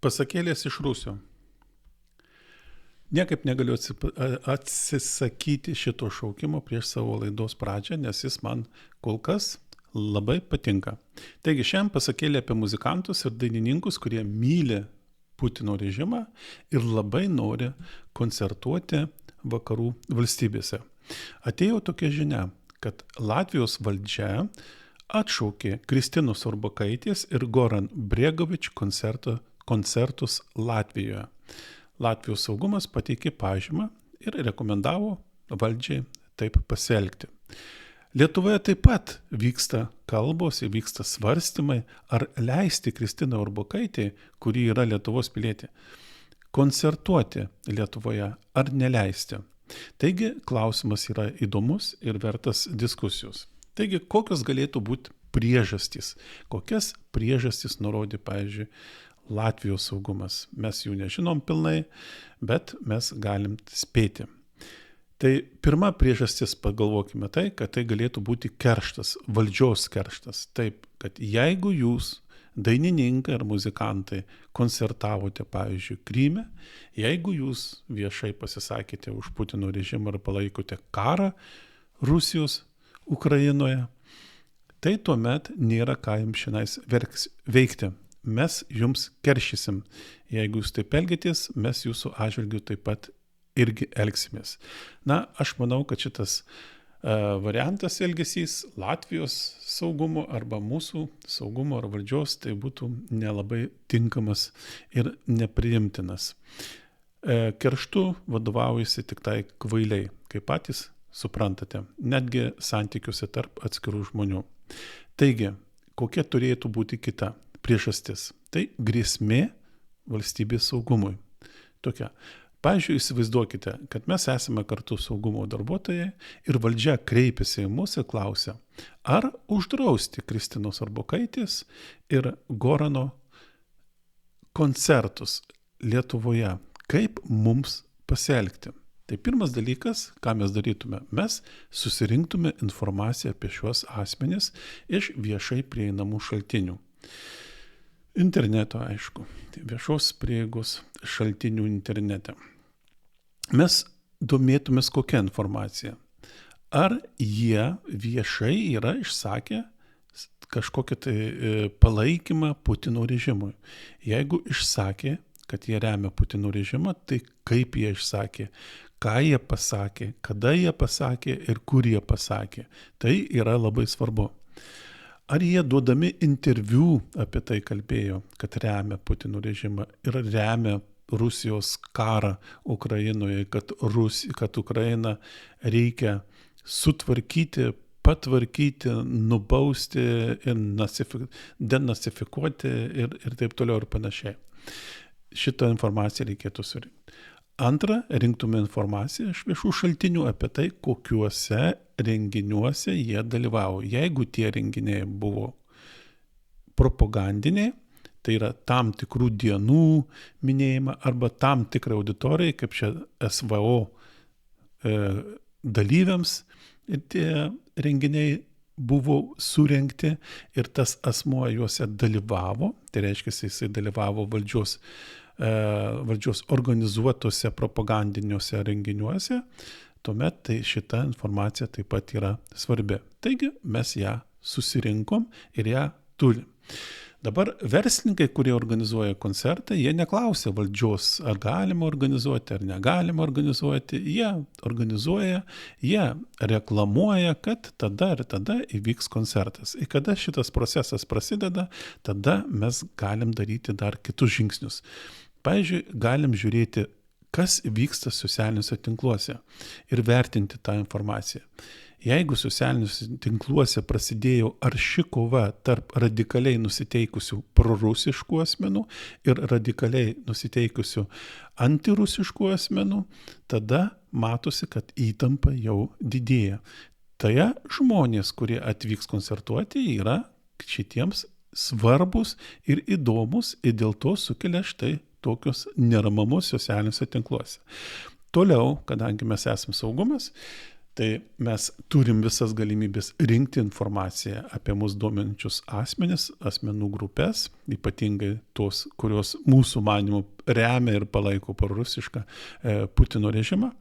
Pasakėlės iš Rūsio. Niekaip negaliu atsisakyti šito šaukimo prieš savo laidos pradžią, nes jis man kol kas labai patinka. Taigi šiandien pasakėlė apie muzikantus ir dainininkus, kurie myli Putino režimą ir labai nori koncertuoti vakarų valstybėse. Atėjo tokia žinia, kad Latvijos valdžia atšaukė Kristinos Orbakaitės ir Goran Bregovič koncertus Latvijoje. Latvijos saugumas pateikė pažymą ir rekomendavo valdžiai taip pasielgti. Lietuvoje taip pat vyksta kalbos, vyksta svarstymai, ar leisti Kristinai Orbakaitei, kuri yra Lietuvos pilietė, koncertuoti Lietuvoje ar neleisti. Taigi klausimas yra įdomus ir vertas diskusijos. Taigi kokios galėtų būti priežastys? Kokias priežastys nurodė, pavyzdžiui, Latvijos saugumas? Mes jų nežinom pilnai, bet mes galim spėti. Tai pirma priežastis, pagalvokime kad tai galėtų būti kerštas, valdžios kerštas. Taip, kad jeigu jūs, dainininkai ar muzikantai, koncertavote, pavyzdžiui, Kryme, jeigu jūs viešai pasisakėte už Putino režimą ar palaikote karą Rusijos Ukrainoje, tai tuomet nėra ką jums šiandien veikti. Mes jums keršysim. Jeigu jūs taip elgitės, mes jūsų atžvilgiu taip pat irgi elgsimės. Na, aš manau, kad šitas variantas elgesys Latvijos saugumo arba mūsų saugumo ar valdžios tai būtų nelabai tinkamas ir nepriimtinas. Kerštu vadovaujasi tik tai kvailiai, kaip patys suprantate, netgi santykiuose tarp atskirų žmonių. Taigi, kokia turėtų būti kita priežastis? Tai grėsmė valstybės saugumui. Tokia. Pavyzdžiui, įsivaizduokite, kad mes esame kartu saugumo darbuotojai ir valdžia kreipiasi į mus ir klausia, ar uždrausti Kristinos Orbakaitės ir Gorano koncertus Lietuvoje, kaip mums pasielgti. Tai pirmas dalykas, ką mes darytume, mes susirinktume informaciją apie šiuos asmenis iš viešai prieinamų šaltinių. Interneto, aišku, tai viešos prieigos šaltinių internete. Mes domėtumės kokią informaciją. Ar jie viešai yra išsakę kažkokią tai palaikymą Putino režimui? Jeigu išsakė, kad jie remia Putino režimą, tai kaip jie išsakė, ką jie pasakė, kada jie pasakė ir kur jie pasakė. Tai yra labai svarbu. Ar jie duodami interviu apie tai kalbėjo, kad remia Putino režimą ir remia Rusijos karą Ukrainoje, kad Ukrainą reikia sutvarkyti, patvarkyti, nubausti ir denacifikuoti ir taip toliau ir panašiai. Šitą informaciją reikėtų surinkti. Antra, rinktume informaciją iš viešų šaltinių apie tai, kokiuose renginiuose jie dalyvavo. Jeigu tie renginiai buvo propagandiniai, tai yra tam tikrų dienų minėjimą arba tam tikrai auditorijai, kaip čia SVO dalyviams, ir tie renginiai buvo surengti ir tas asmuo juose dalyvavo, tai reiškia, jisai dalyvavo valdžios organizuotose propagandiniuose renginiuose, tuomet tai šita informacija taip pat yra svarbi. Taigi mes ją susirinkom ir ją turim. Dabar verslininkai, kurie organizuoja koncertą, jie neklausia valdžios, ar galima organizuoti, ar negalima organizuoti. Jie organizuoja, jie reklamuoja, kad tada ir tada įvyks koncertas. Ir kada šitas procesas prasideda, tada mes galim daryti dar kitus žingsnius. Pavyzdžiui, galim žiūrėti, kas vyksta socialiniuose tinkluose ir vertinti tą informaciją. Jeigu socialiniuose tinkluose prasidėjo arši kova tarp radikaliai nusiteikusių prorusiškų asmenų ir radikaliai nusiteikusių antirusiškų asmenų, tada matosi, kad įtampa jau didėja. Tai žmonės, kurie atvyks koncertuoti, yra šitiems svarbus ir įdomus ir dėl to sukelia štai tokius neramumus socialiniuose tinkluose. Toliau, kadangi mes esame saugumas, Tai mes turim visas galimybės rinkti informaciją apie mus dominančius asmenis, asmenų grupės, ypatingai tos, kurios mūsų manimų remia ir palaiko prorusišką Putino režimą.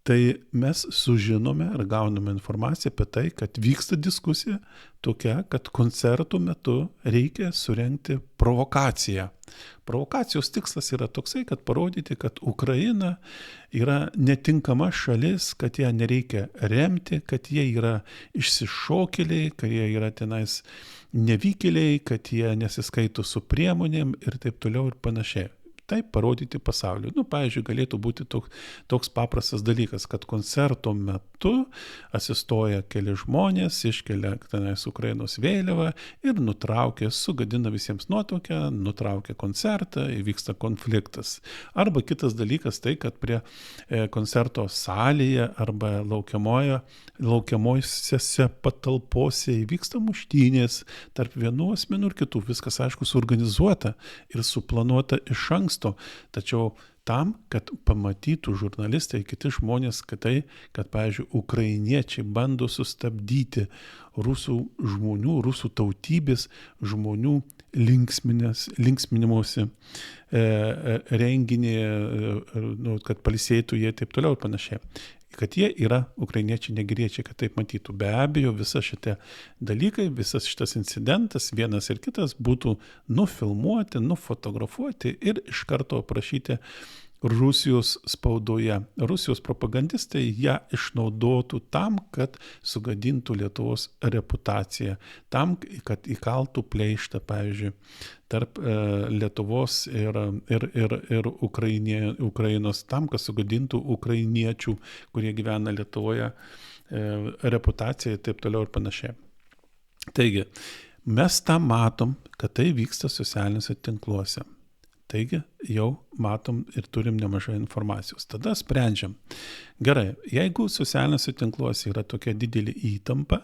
Tai mes sužinome ir gauname informaciją apie tai, kad vyksta diskusija tokia, kad koncertų metu reikia surengti provokaciją. Provokacijos tikslas yra toksai, kad parodyti, kad Ukraina yra netinkama šalis, kad ją nereikia remti, kad jie yra išsišokėliai, kad jie yra tenais nevykėliai, kad jie nesiskaito su priemonėm ir taip toliau ir panašiai. Taip parodyti pasauliu. Pavyzdžiui, galėtų būti toks paprastas dalykas, kad koncerto metu atsistoja keli žmonės, iškelia tenais Ukrainos vėliavą ir nutraukia, sugadina visiems nuotrauką, nutraukia koncertą, įvyksta konfliktas. Arba kitas dalykas tai, kad prie koncerto salėje arba laukiamosiose patalpose įvyksta muštynės tarp vienų asmenų ir kitų. Viskas, aišku, suorganizuota ir suplanuota iš anksto. Tačiau tam, kad pamatytų žurnalistai, kiti žmonės, kad pavyzdžiui, ukrainiečiai bando sustabdyti rusų žmonių, rusų tautybės žmonių linksminimuose renginį, kad pailsėtų jie taip toliau ir panašiai. Kad jie yra ukrainiečiai, negeriečiai, kad taip matytų. Be abejo, visa šitie dalykai, visas šitas incidentas, vienas ir kitas būtų nufilmuoti, nufotografuoti ir iš karto aprašyti Rusijos spaudoje. Rusijos propagandistai ją išnaudotų tam, kad sugadintų Lietuvos reputaciją, tam, kad įkaltų pleištą, pavyzdžiui, tarp Lietuvos ir Ukrainos, tam, kad sugadintų ukrainiečių, kurie gyvena Lietuvoje, reputaciją ir taip toliau ir panašiai. Taigi, mes tą matom, kad tai vyksta socialiniuose tinkluose. Taigi jau matom ir turim nemažai informacijos. Tada sprendžiam. Gerai, jeigu socialiniuose tinkluose yra tokia didelė įtampa,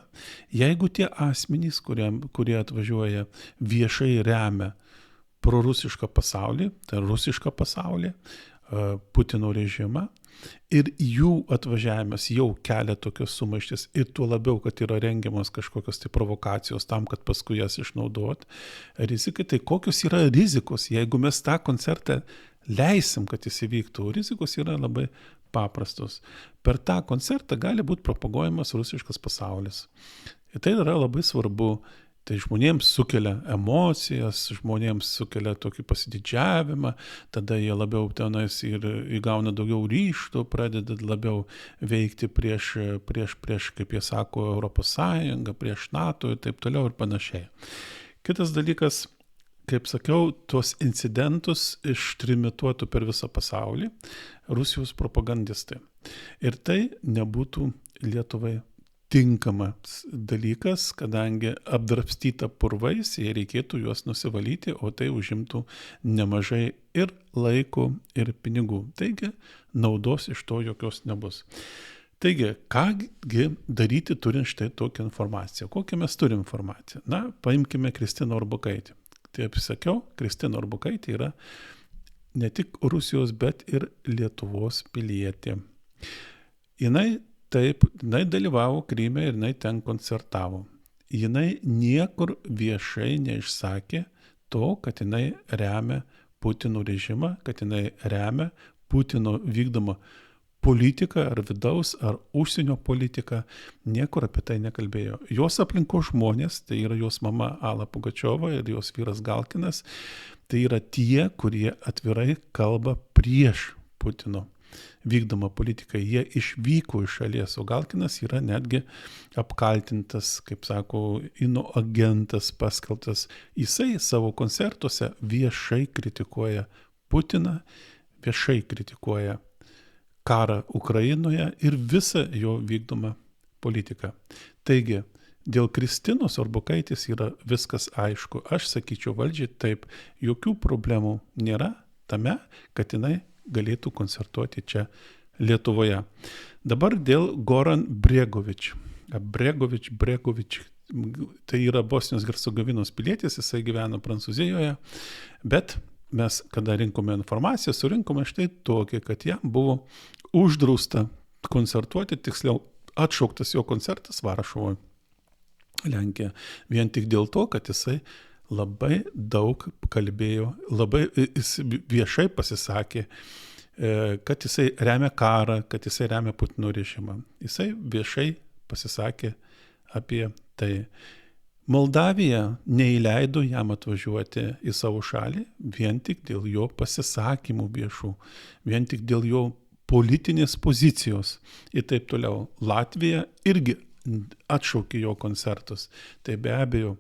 jeigu tie asmenys, kurie atvažiuoja viešai remia prorusišką pasaulį, tai rusišką pasaulį, Putino režimą, ir jų atvažiavimas jau kelia tokios sumaištis ir tuo labiau, kad yra rengiamas kažkokios tai provokacijos tam, kad paskui jas išnaudot. Rizikai, tai kokios yra rizikos, jeigu mes tą koncertą leisim, kad jis įvyktų? Rizikos yra labai paprastos. Per tą koncertą gali būti propaguojamas rusiškas pasaulis. Ir tai yra labai svarbu. Tai žmonėms sukelia emocijas, žmonėms sukelia tokį pasididžiavimą, tada jie labiau tenais ir įgauna daugiau ryžto, pradeda labiau veikti prieš, kaip jie sako, Europos Sąjungą, prieš NATO ir taip toliau ir panašiai. Kitas dalykas, kaip sakiau, tuos incidentus ištrimituotų per visą pasaulį Rusijos propagandistai. Ir tai nebūtų Lietuvai tinkamas dalykas, kadangi apdrabstyta purvais, jei reikėtų juos nusivalyti, o tai užimtų nemažai ir laiko, ir pinigų. Taigi, naudos iš to jokios nebus. Taigi, kągi daryti turint štai tokią informaciją? Kokią mes turim informaciją? Paimkime Kristiną Orbukaitę. Taip sakiau, Kristina Orbukaitė yra ne tik Rusijos, bet ir Lietuvos pilietė. Jinai dalyvavo Kryme ir jinai ten koncertavo. Jinai niekur viešai neišsakė to, kad jinai remia Putino režimą, kad jinai remia Putino vykdomą politiką, ar vidaus, ar užsienio politiką, niekur apie tai nekalbėjo. Jos aplinkos žmonės, tai yra jos mama Ala Pugačiova ir jos vyras Galkinas, tai yra tie, kurie atvirai kalba prieš Putino vykdomą politiką. Jie išvyko iš šalies, o Galkinas yra netgi apkaltintas, kaip sako, inoagentas paskelbtas. Jisai savo koncertuose viešai kritikuoja Putiną, viešai kritikuoja karą Ukrainoje ir visą jo vykdomą politiką. Taigi, dėl Kristinos Orbukaitės yra viskas aišku. Aš sakyčiau valdžiai taip, jokių problemų nėra tame, kad jinai galėtų koncertuoti čia Lietuvoje. Dabar dėl Goran Bregovič. Bregovič, tai yra Bosnijos Hercegovinos pilietis, jisai gyvena Prancūzijoje, bet mes, kada rinkome informaciją, surinkome štai tokį, kad jam buvo uždrausta koncertuoti, tiksliau atšauktas jo koncertas Varšuvoje, Lenkija, vien tik dėl to, kad jisai labai daug kalbėjo, jis viešai pasisakė, kad jisai remia karą, kad jisai remia Putino režimą. Jisai viešai pasisakė apie tai. Moldavija neįleido jam atvažiuoti į savo šalį vien tik dėl jo pasisakymų viešų, vien tik dėl jo politinės pozicijos ir taip toliau. Latvija irgi atšaukė jo koncertus. Tai be abejo,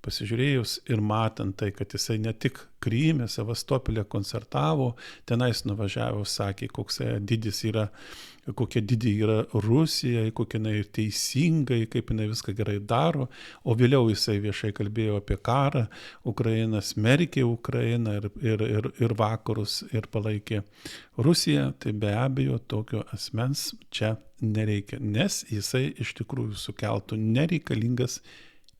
pasižiūrėjus ir matant tai, kad jisai ne tik Kryme, Sevastopolė koncertavo, tenais nuvažiavo, sakė, kokia didį yra Rusija, kokia jinai teisingai, kaip jinai viską gerai daro, o vėliau jisai viešai kalbėjo apie karą, Ukraina smerkė Ukrainą ir vakarus ir palaikė Rusiją, tai be abejo tokio asmens čia nereikia, nes jisai iš tikrųjų sukeltų nereikalingas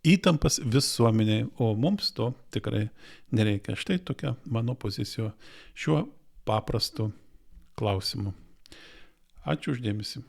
įtampas visuomeniai, o mums to tikrai nereikia. Štai tokia mano pozicija šiuo paprastu klausimu. Ačiū uždėmesi.